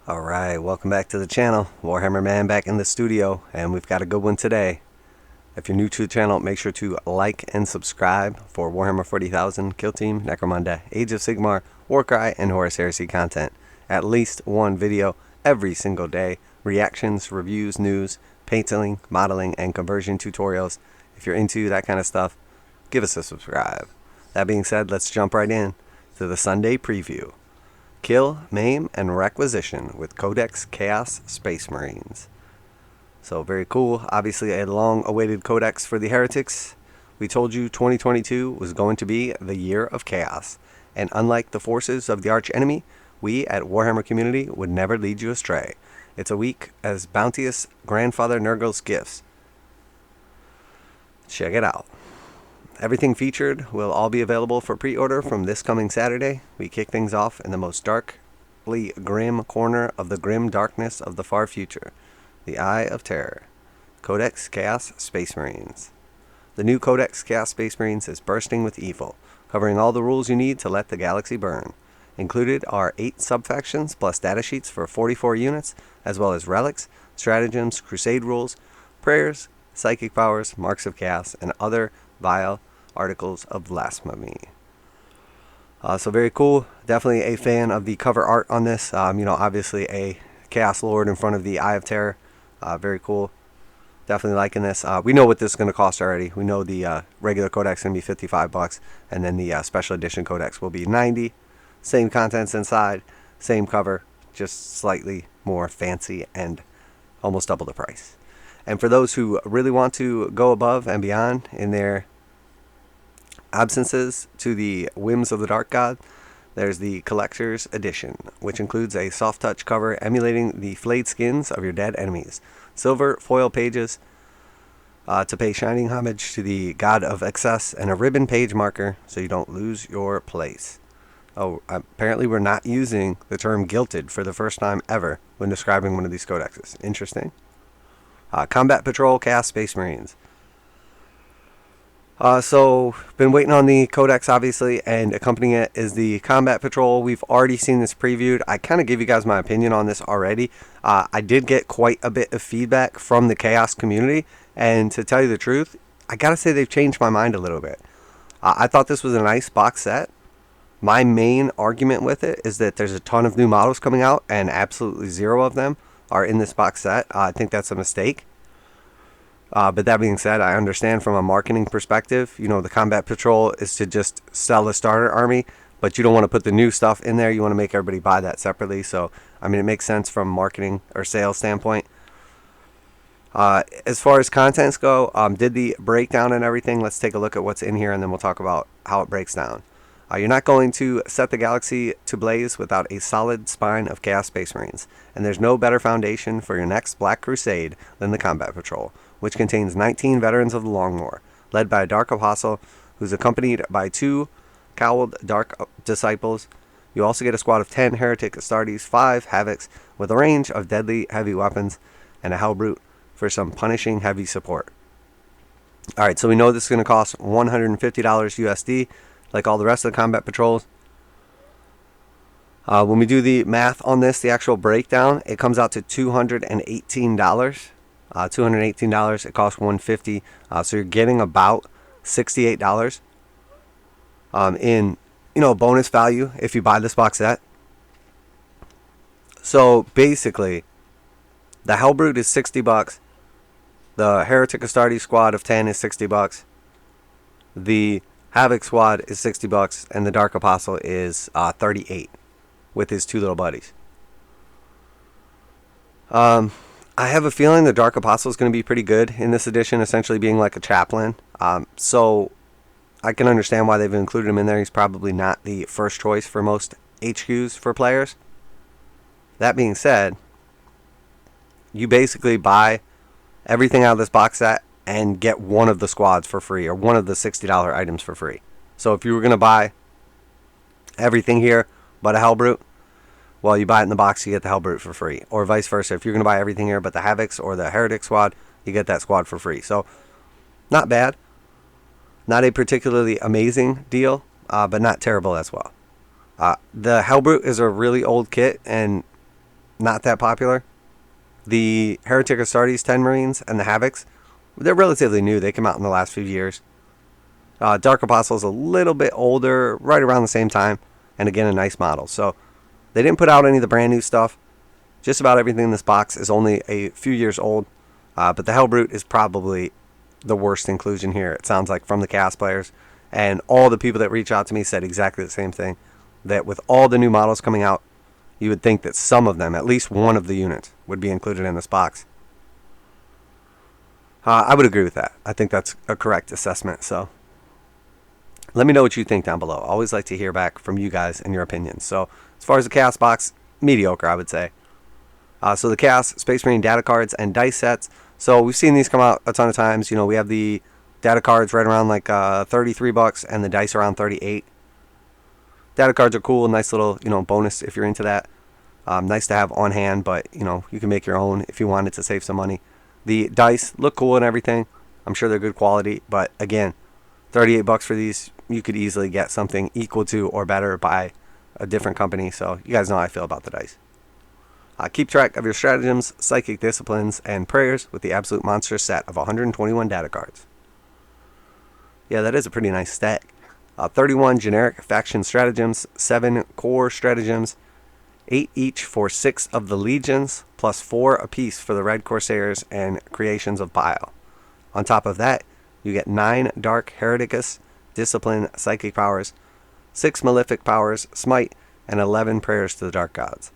Alright, welcome back to the channel. Warhammer Man back in the studio, and we've got a good one today. If you're new to the channel, make sure to like and subscribe for Warhammer 40,000, Kill Team, Necromunda, Age of Sigmar, Warcry, and Horus Heresy content. At least one video every single day. Reactions, reviews, news, painting, modeling, and conversion tutorials. If you're into that kind of stuff, give us a subscribe. That being said, let's jump right in to the Sunday preview. Kill, Maim, and Requisition with Codex Chaos Space Marines. So very cool. Obviously a long-awaited codex for the heretics. We told you 2022 was going to be the year of chaos. And unlike the forces of the arch enemy, we at Warhammer Community would never lead you astray. It's a week as bounteous grandfather Nurgle's gifts. Check it out. Everything featured will all be available for pre-order from this coming Saturday. We kick things off in the most darkly grim corner of the grim darkness of the far future. The Eye of Terror. Codex Chaos Space Marines. The new Codex Chaos Space Marines is bursting with evil, covering all the rules you need to let the galaxy burn. Included are 8 subfactions plus datasheets for 44 units, as well as relics, stratagems, crusade rules, prayers, psychic powers, marks of chaos, and other vile articles of blasphemy. So very cool. Definitely a fan of the cover art on this. Obviously a Chaos Lord in front of the Eye of Terror. Very cool. Definitely liking this. We know what this is going to cost already. We know the regular codex is going to be $55, and then the special edition codex will be $90. Same contents inside, same cover, just slightly more fancy and almost double the price. And for those who really want to go above and beyond in their absences to the whims of the Dark God, there's the Collector's Edition, which includes a soft touch cover emulating the flayed skins of your dead enemies, silver foil pages to pay shining homage to the God of Excess, and a ribbon page marker so you don't lose your place. Oh, apparently we're not using the term guilted for the first time ever when describing one of these codexes. Interesting. Combat Patrol Chaos Space Marines. So, been waiting on the codex, obviously, and accompanying it is the Combat Patrol. We've already seen this previewed. I kind of gave you guys my opinion on this already. I did get quite a bit of feedback from the Chaos community, and to tell you the truth, I gotta say they've changed my mind a little bit. I thought this was a nice box set. My main argument with it is that there's a ton of new models coming out, and absolutely zero of them are in this box set. I think that's a mistake. But that being said, I understand from a marketing perspective, the Combat Patrol is to just sell the starter army, but you don't want to put the new stuff in there. You want to make everybody buy that separately. So, it makes sense from a marketing or sales standpoint. As far as contents go, did the breakdown and everything. Let's take a look at what's in here, and then we'll talk about how it breaks down. You're not going to set the galaxy to blaze without a solid spine of Chaos Space Marines, and there's no better foundation for your next Black Crusade than the Combat Patrol, which contains 19 veterans of the Long War, led by a Dark Apostle who's accompanied by 2 cowled Dark Disciples. You also get a squad of 10 Heretic Astartes, 5 Havocs, with a range of deadly heavy weapons, and a Hellbrute for some punishing heavy support. Alright, so we know this is going to cost $150 USD, like all the rest of the Combat Patrols. When we do the math on this, the actual breakdown, it comes out to $218. $218. It costs $150. So you're getting about $68 in bonus value if you buy this box set. So basically, the Hellbrute is $60. The Heretic Astartes squad of 10 is $60. The Havoc squad is $60, and the Dark Apostle is $38 with his 2 little buddies. I have a feeling the Dark Apostle is going to be pretty good in this edition, essentially being like a chaplain. So I can understand why they've included him in there. He's probably not the first choice for most HQs for players. That being said, you basically buy everything out of this box set and get one of the squads for free, or one of the $60 items for free. So if you were going to buy everything here but a Hellbrute, well, you buy it in the box, you get the Hellbrute for free. Or vice versa. If you're going to buy everything here but the Havocs or the Heretic squad, you get that squad for free. So, not bad. Not a particularly amazing deal, but not terrible as well. The Hellbrute is a really old kit, and not that popular. The Heretic Astartes 10 Marines and the Havocs, they're relatively new. They came out in the last few years. Dark Apostle's a little bit older, right around the same time, and again, a nice model. So they didn't put out any of the brand new stuff. Just about everything in this box is only a few years old, but the Hellbrute is probably the worst inclusion here, it sounds like, from the cast players. And all the people that reach out to me said exactly the same thing, that with all the new models coming out, you would think that some of them, at least one of the units, would be included in this box. I would agree with that. I think that's a correct assessment. So let me know what you think down below. I always like to hear back from you guys and your opinions. So as far as the cast box, mediocre, I would say. So the cast, Space Marine data cards, and dice sets. So we've seen these come out a ton of times. You know, we have the data cards right around like $33 and the dice around $38. Data cards are cool, nice little, bonus if you're into that. Nice to have on hand, but, you can make your own if you wanted to save some money. The dice look cool and everything. I'm sure they're good quality, but again, $38 for these, you could easily get something equal to or better by a different company. So you guys know how I feel about the dice. Keep track of your stratagems, psychic disciplines, and prayers with the absolute monster set of 121 data cards. Yeah, that is a pretty nice stack. 31 generic faction stratagems, 7 core stratagems, 8 each for 6 of the legions, plus 4 apiece for the Red Corsairs and Creations of Bile. On top of that, you get 9 Dark Hereticus, Discipline, Psychic powers, 6 Malefic powers, Smite, and 11 Prayers to the Dark Gods,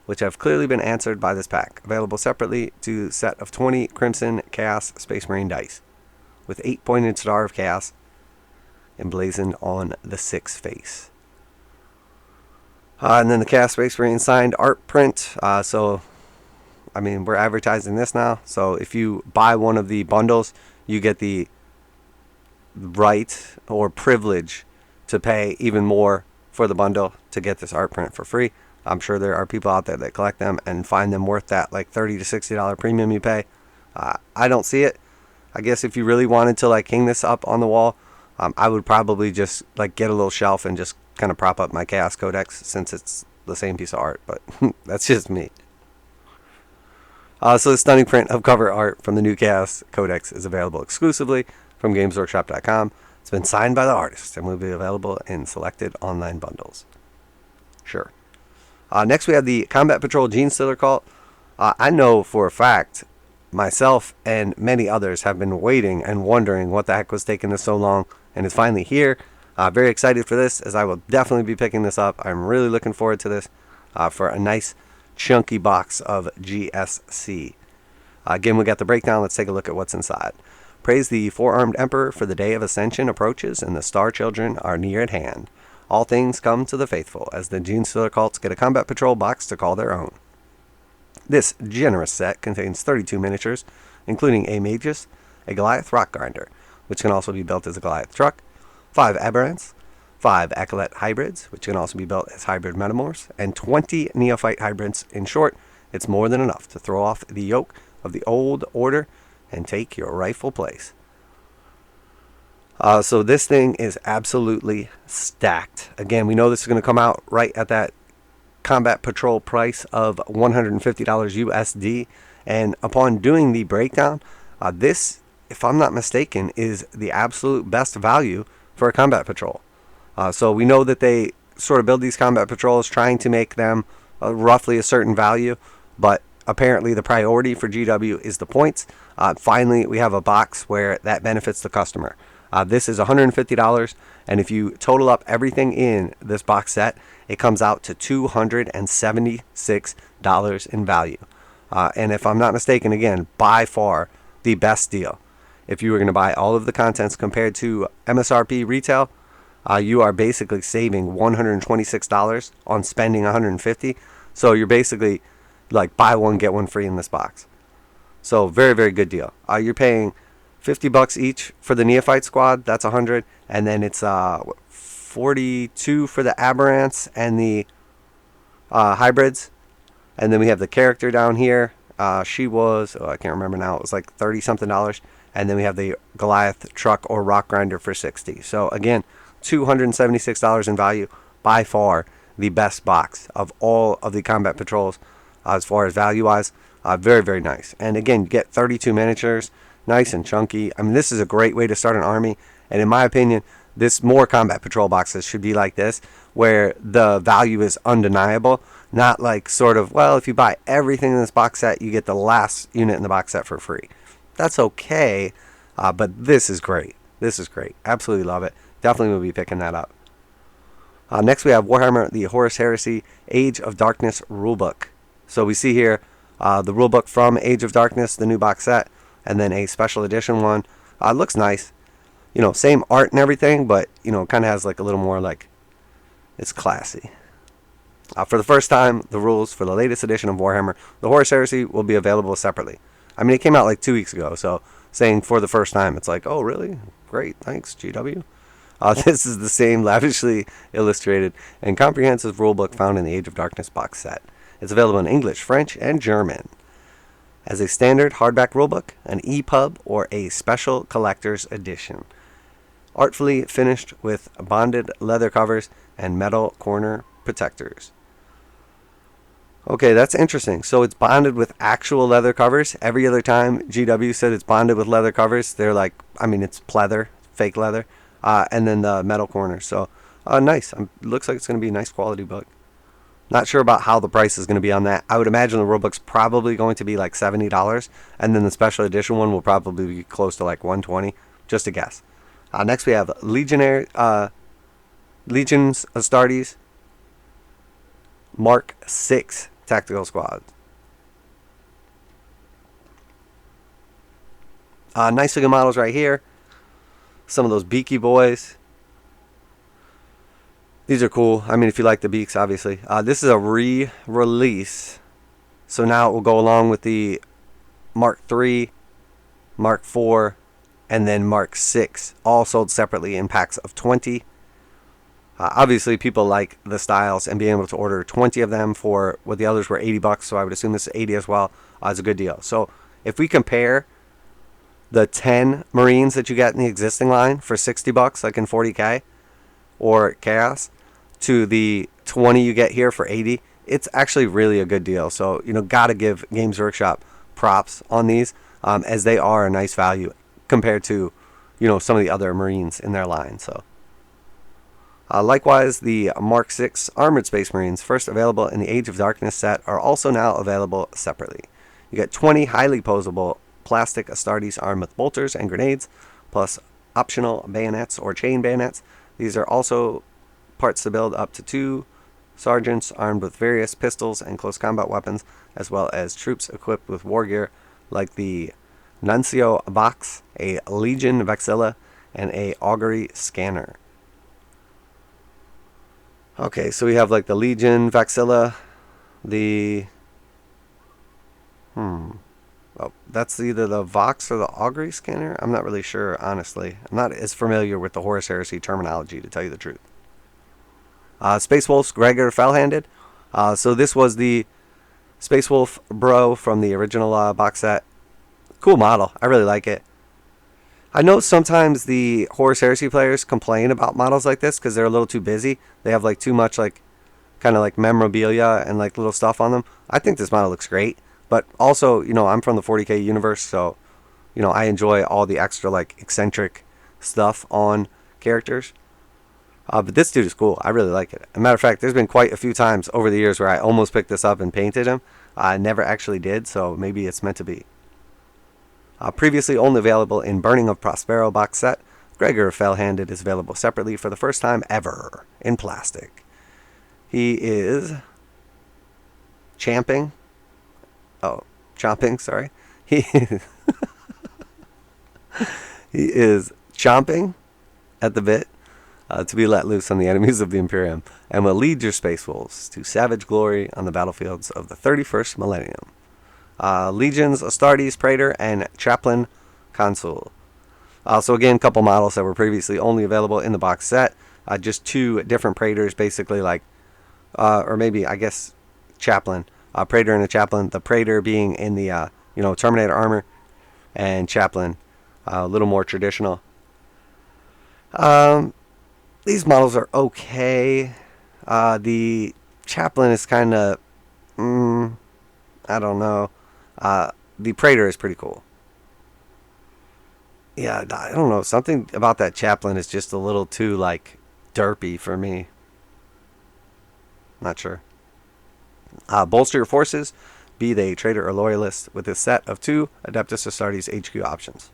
which have clearly been answered by this pack, available separately to set of 20 Crimson Chaos Space Marine dice, with 8 pointed Star of Chaos emblazoned on the 6th face. And then the Chaos Space Marine signed art print. So, we're advertising this now. So if you buy one of the bundles, you get the right or privilege to pay even more for the bundle to get this art print for free. I'm sure there are people out there that collect them and find them worth that like $30 to $60 premium you pay. I don't see it. I guess if you really wanted to like hang this up on the wall, I would probably just like get a little shelf and just kind of prop up my Chaos Codex, since it's the same piece of art, but that's just me. So the stunning print of cover art from the new Chaos Codex is available exclusively from gamesworkshop.com. It's been signed by the artist and will be available in selected online bundles. Sure. Next we have the Combat Patrol Genestealer cult. I know for a fact myself and many others have been waiting and wondering what the heck was taking this so long, and it's finally here. Very excited for this, as I will definitely be picking this up. I'm really looking forward to this for a nice chunky box of GSC. Again, we got the breakdown. Let's take a look at what's inside. Praise the four-armed emperor, for the day of ascension approaches and the star children are near at hand. All things come to the faithful, as the Genestealer cults get a combat patrol box to call their own. This generous set contains 32 miniatures, including a Magus, a Goliath rock grinder, which can also be built as a Goliath truck, 5 Aberrants, 5 Acolyte hybrids, which can also be built as hybrid metamorphs, and 20 Neophyte hybrids. In short, it's more than enough to throw off the yoke of the old order and take your rightful place. So this thing is absolutely stacked. Again, we know this is going to come out right at that combat patrol price of $150 USD. And upon doing the breakdown, this, if I'm not mistaken, is the absolute best value for a combat patrol. So we know that they sort of build these combat patrols trying to make them roughly a certain value, but apparently the priority for GW is the points. Finally, we have a box where that benefits the customer. This is $150, and if you total up everything in this box set, it comes out to $276 in value. And if I'm not mistaken, again, by far the best deal. If you were going to buy all of the contents compared to MSRP retail, you are basically saving $126 on spending $150. So you're basically like buy one, get one free in this box. So very, very good deal. You're paying $50 each for the Neophyte squad. That's $100. And then it's $42 for the Aberrants and the hybrids. And then we have the character down here. She was, I can't remember now, it was like $30-something. And then we have the Goliath truck or rock grinder for $60. So again, $276 in value. By far the best box of all of the combat patrols as far as value-wise. Very, very nice. And again, you get 32 miniatures, nice and chunky. I mean, this is a great way to start an army. And in my opinion, this more combat patrol boxes should be like this, where the value is undeniable. Not like sort of, well, if you buy everything in this box set, you get the last unit in the box set for free. That's okay, but this is great. This is great. Absolutely love it. Definitely will be picking that up. Next we have Warhammer The Horus Heresy Age of Darkness Rulebook. So we see here the rulebook from Age of Darkness, the new box set, and then a special edition one. Looks nice. You know, same art and everything, but, you know, kind of has like a little more like, it's classy. For the first time, the rules for the latest edition of Warhammer, the Horus Heresy, will be available separately. I mean, it came out like 2 weeks ago, so saying for the first time, it's like, oh, really? Great, thanks, GW. This is the same lavishly illustrated and comprehensive rulebook found in the Age of Darkness box set. It's available in English, French, and German. As a standard hardback rulebook, an EPUB, or a special collector's edition. Artfully finished with bonded leather covers and metal corner protectors. Okay, that's interesting. So it's bonded with actual leather covers. Every other time GW said it's bonded with leather covers, they're like, I mean, it's pleather, fake leather, and then the metal corners. So nice. Looks like it's going to be a nice quality book. Not sure about how the price is going to be on that. I would imagine the rulebook's probably going to be like $70, and then the special edition one will probably be close to like $120. Just a guess. Next we have Legion's Astartes Mark 6 Tactical Squad. Nice looking models right here. Some of those beaky boys. These are cool. I mean, if you like the beaks, obviously. This is a re-release. So now it will go along with the Mark 3, Mark 4, and then Mark 6. All sold separately in packs of 20. Obviously, people like the styles, and being able to order 20 of them for what the others were $80, so I would assume this is 80 as well, is a good deal. So if we compare the 10 Marines that you get in the existing line for $60, like in 40k or Chaos, to the 20 you get here for 80, it's actually really a good deal. So, you know, gotta give Games Workshop props on these, as they are a nice value compared to, you know, some of the other Marines in their line. So. Likewise, the Mark 6 Armored Space Marines, first available in the Age of Darkness set, are also now available separately. You get 20 highly posable plastic Astartes armed with bolters and grenades, plus optional bayonets or chain bayonets. These are also parts to build up to 2 sergeants armed with various pistols and close combat weapons, as well as troops equipped with war gear like the Nuncio Box, a Legion Vexilla, and a Augury Scanner. Okay, so we have like the Legion Vexilla, the... Oh, that's either the Vox or the Augury Scanner? I'm not really sure, honestly. I'm not as familiar with the Horus Heresy terminology, to tell you the truth. Space Wolf's Geigor Fellhanded. So this was the Space Wolf Bro from the original box set. Cool model. I really like it. I know sometimes the Horus Heresy players complain about models like this because they're a little too busy. They have like too much like kind of like memorabilia and like little stuff on them. I think this model looks great. But also, you know, I'm from the 40k universe, so, you know, I enjoy all the extra like eccentric stuff on characters. But this dude is cool. I really like it. As a matter of fact, there's been quite a few times over the years where I almost picked this up and painted him. I never actually did, so maybe it's meant to be. Previously only available in Burning of Prospero box set, Geigor Fellhanded is available separately for the first time ever in plastic. He is chomping, sorry. He is chomping at the bit to be let loose on the enemies of the Imperium and will lead your Space Wolves to savage glory on the battlefields of the 31st millennium. Legions, Astartes, Praetor, and Chaplain Consul. So again, a couple models that were previously only available in the box set. Just 2 different Praetors, basically like, or maybe, I guess, Chaplain. Praetor and a Chaplain. The Praetor being in the, Terminator armor, and Chaplain, a little more traditional. These models are okay. The Chaplain is kind of, I don't know. The Praetor is pretty cool. Yeah, I don't know. Something about that Chaplain is just a little too, like, derpy for me. Not sure. Bolster your forces, be they traitor or loyalist, with a set of 2 Adeptus Astartes HQ options.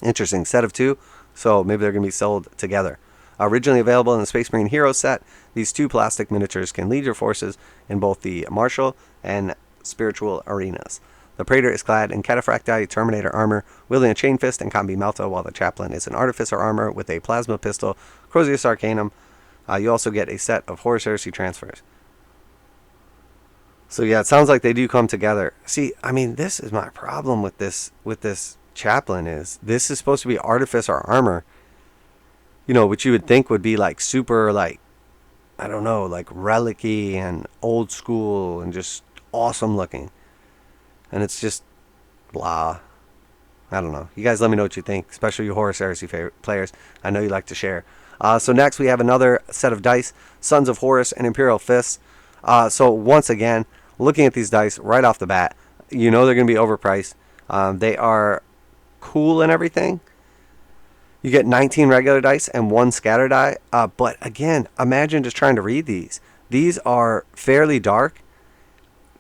Interesting. Set of 2, so maybe they're going to be sold together. Originally available in the Space Marine Hero set, these 2 plastic miniatures can lead your forces in both the martial and spiritual arenas. The Praetor is clad in Cataphracti Terminator armor, wielding a chain fist and combi melta, while the Chaplain is in Artificer armor with a plasma pistol, Crozius Arcanum. You also get a set of Horus Heresy transfers. So yeah, it sounds like they do come together. See, I mean, this is my problem with this Chaplain is this is supposed to be Artificer armor, you know, which you would think would be like super, like, I don't know, like relic-y and old school and just awesome looking. And it's just blah. I don't know. You guys let me know what you think, especially you Horus Heresy players. I know you like to share. So next we have another set of dice, Sons of Horus and Imperial Fists. So once again, looking at these dice right off the bat, you know they're going to be overpriced. They are cool and everything. You get 19 regular dice and 1 scatter die. But again, imagine just trying to read these. These are fairly dark,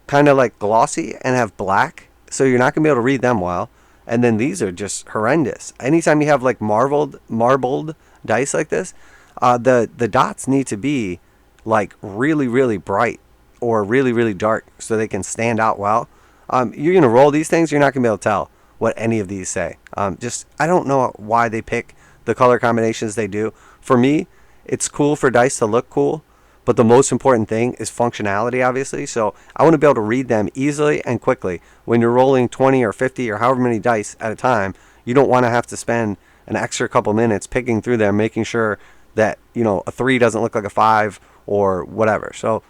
kind of like glossy, and have black, so you're not going to be able to read them well. And then these are just horrendous. Anytime you have like marbled dice like this, the dots need to be like really, really bright or really, really dark so they can stand out well. You're going to roll these things, you're not going to be able to tell what any of these say. I don't know why they pick the color combinations they do. For me, it's cool for dice to look cool, but the most important thing is functionality, obviously. So I want to be able to read them easily and quickly. When you're rolling 20 or 50 or however many dice at a time, you don't want to have to spend an extra couple minutes picking through them, making sure that, you know, a 3 doesn't look like a 5 or whatever. So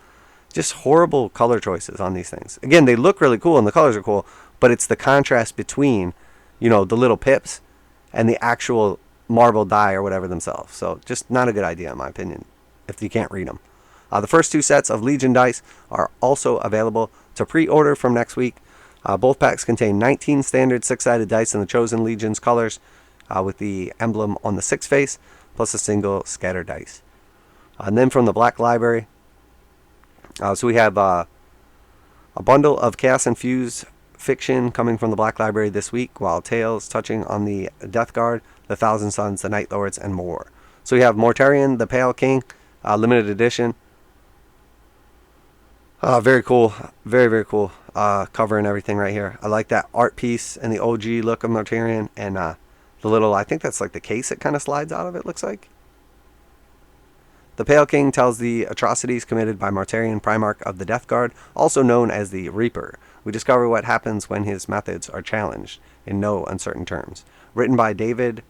just horrible color choices on these things. Again, they look really cool and the colors are cool, but it's the contrast between, you know, the little pips and the actual marble die or whatever themselves. So just not a good idea in my opinion if you can't read them. The first 2 sets of Legion dice are also available to pre-order from next week. Both packs contain 19 standard 6-sided dice in the chosen Legion's colors, with the emblem on the 6 face, plus a single scatter dice. And then from the Black Library, so we have a bundle of chaos-infused fiction coming from the Black Library this week, while tales touching on the Death Guard, the Thousand Sons, the Night Lords, and more. So we have Mortarion, the Pale King, limited edition. Very cool. Very, very cool cover and everything right here. I like that art piece and the OG look of Mortarion. And the little, I think that's like the case it kind of slides out of it, looks like. The Pale King tells the atrocities committed by Mortarion, Primarch of the Death Guard, also known as the Reaper. We discover what happens when his methods are challenged, in no uncertain terms. Written by David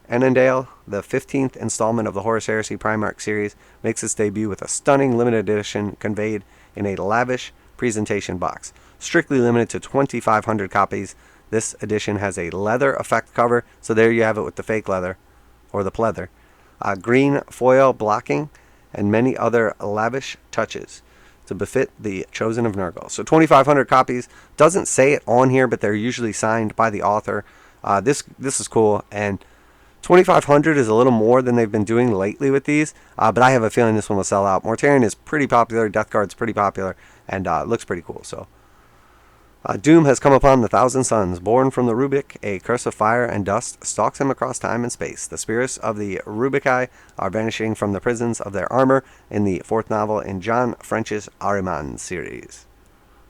Annandale, the 15th installment of the Horus Heresy Primarch series makes its debut with a stunning limited edition conveyed in a lavish presentation box. Strictly limited to 2,500 copies, this edition has a leather effect cover, so there you have it with the fake leather, or the pleather. Green foil blocking, and many other lavish touches to befit the Chosen of Nurgle. So 2,500 copies. Doesn't say it on here, but they're usually signed by the author. This is cool, and 2,500 is a little more than they've been doing lately with these, but I have a feeling this one will sell out. Mortarion is pretty popular, Death Guard's pretty popular, and looks pretty cool. So Doom has come upon the Thousand Sons. Born from the Rubik, a curse of fire and dust stalks him across time and space. The spirits of the Rubikai are vanishing from the prisons of their armor in the 4th novel in John French's Ahriman series.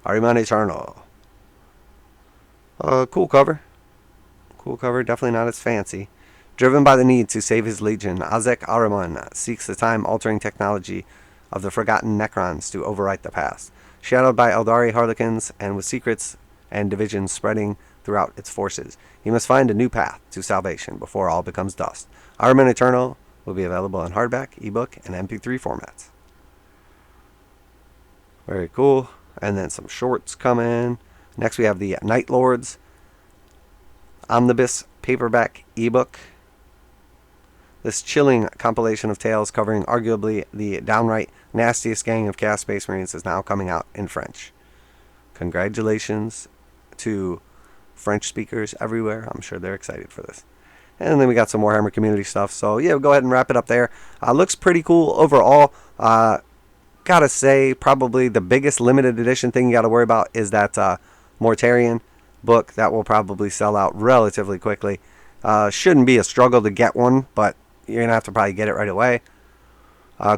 Ahriman The Eternal. Cool cover. Cool cover, definitely not as fancy. Driven by the need to save his legion, Azek Ahriman seeks the time-altering technology of the forgotten Necrons to overwrite the past. Shadowed by Eldari Harlequins and with secrets and divisions spreading throughout its forces, he must find a new path to salvation before all becomes dust. Ahriman Eternal will be available in hardback, ebook, and MP3 formats. Very cool. And then some shorts come in. Next we have the Night Lords Omnibus paperback ebook. This chilling compilation of tales covering arguably the downright nastiest gang of Chaos Space Marines is now coming out in French. Congratulations to French speakers everywhere. I'm sure they're excited for this. And then we got some Warhammer community stuff. So yeah, we'll go ahead and wrap it up there. Looks pretty cool overall. Gotta say, probably the biggest limited edition thing you gotta worry about is that Mortarion book. That will probably sell out relatively quickly. Shouldn't be a struggle to get one, but you're gonna have to probably get it right away.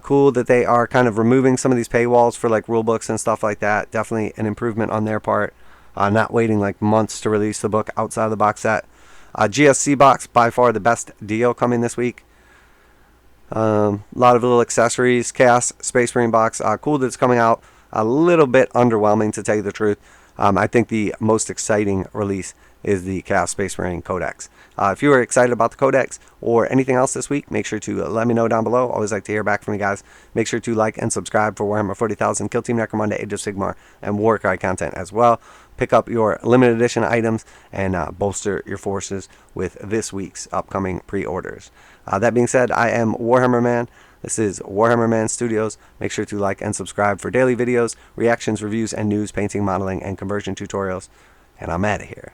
Cool that they are kind of removing some of these paywalls for like rule books and stuff like that. Definitely an improvement on their part. Not waiting like months to release the book outside of the box set. GSC box, by far the best deal coming this week. A lot of little accessories. Chaos Space Marine box. Cool that it's coming out. A little bit underwhelming, to tell you the truth. I think the most exciting release is the Chaos Space Marine Codex. If you are excited about the Codex or anything else this week, make sure to let me know down below. Always like to hear back from you guys. Make sure to like and subscribe for Warhammer 40,000, Kill Team Necromunda, Age of Sigmar, and warcry content as well. Pick up your limited edition items and bolster your forces with this week's upcoming pre-orders. That being said, I am Warhammer Man. This is Warhammer Man Studios. Make sure to like and subscribe for daily videos, reactions, reviews, and news, painting, modeling, and conversion tutorials. And I'm out of here.